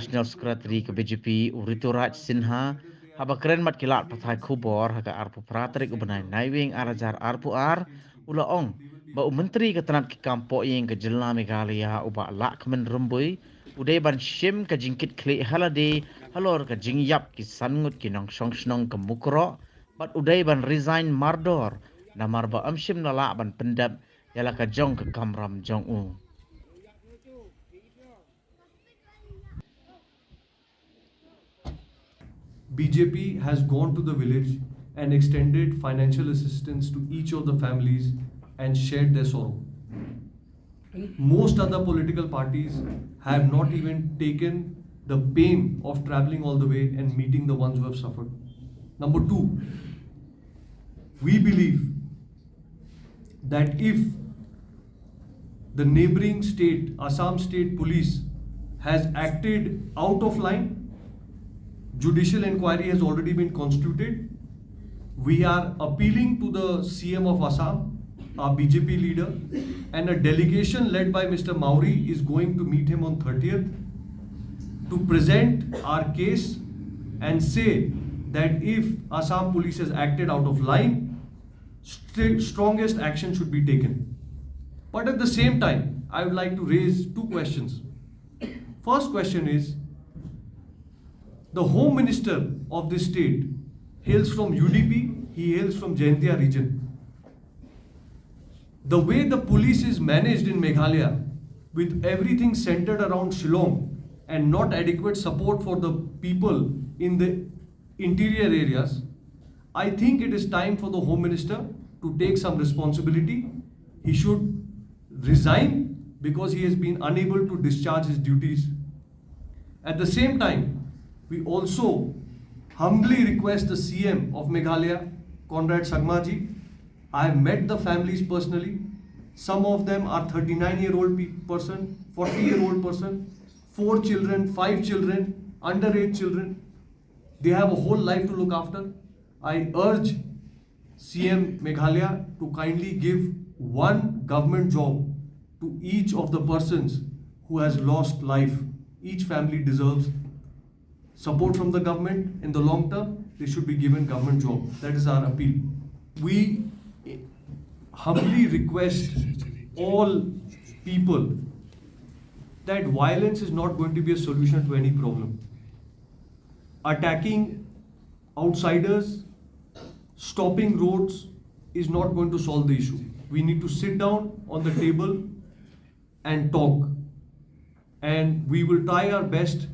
National Secretary ke BJP Rituraj Sinha haba keren mat kilat pathai khubor haga arpu pratrik ubenai naiwing arajar arpu ar ula ong ba menteri ke tanat ke kampo yang ke jelna Meghalaya uba lak men rumbui udai ban shim ke jingkit klik halade halor ke jingyap ki sangut ki nong shong shnong ke Mukroh bat udai ban resign mardor namar ba amshim nala ban pendap yala ka jong ke kamram jong u. BJP has gone to the village and extended financial assistance to each of the families and shared their sorrow. Most other political parties have not even taken the pain of traveling all the way and meeting the ones who have suffered. Number two, we believe that if the neighboring state, Assam State Police, has acted out of line, judicial inquiry has already been constituted. We are appealing to the CM of Assam, our BJP leader, and a delegation led by Mr. Mauri is going to meet him on 30th to present our case and say that if Assam police has acted out of line, strongest action should be taken. But at the same time, I would like to raise two questions. First question is, the Home Minister of this state hails from UDP, he hails from Jaintia region. The way the police is managed in Meghalaya, with everything centered around Shillong and not adequate support for the people in the interior areas, I think it is time for the Home Minister to take some responsibility. He should resign because he has been unable to discharge his duties. At the same time, we also humbly request the CM of Meghalaya, Conrad Sangmaji. I have met the families personally. Some of them are 39-year-old person, 40-year-old person, 4 children, 5 children, underage children. They have a whole life to look after. I urge CM Meghalaya to kindly give one government job to each of the persons who has lost life. Each family deserves support from the government. In the long term, they should be given government job. That is our appeal. We humbly request all people that violence is not going to be a solution to any problem. Attacking outsiders, stopping roads is not going to solve the issue. We need to sit down on the table and talk. And we will try our best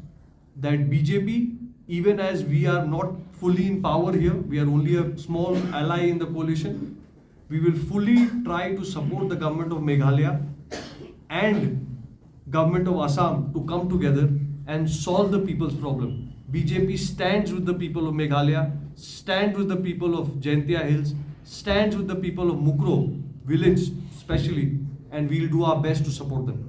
that BJP, even as we are not fully in power here, we are only a small ally in the coalition, we will fully try to support the government of Meghalaya and government of Assam to come together and solve the people's problem. BJP stands with the people of Meghalaya, stands with the people of Jaintia Hills, stands with the people of Mukroh village especially, and we'll do our best to support them.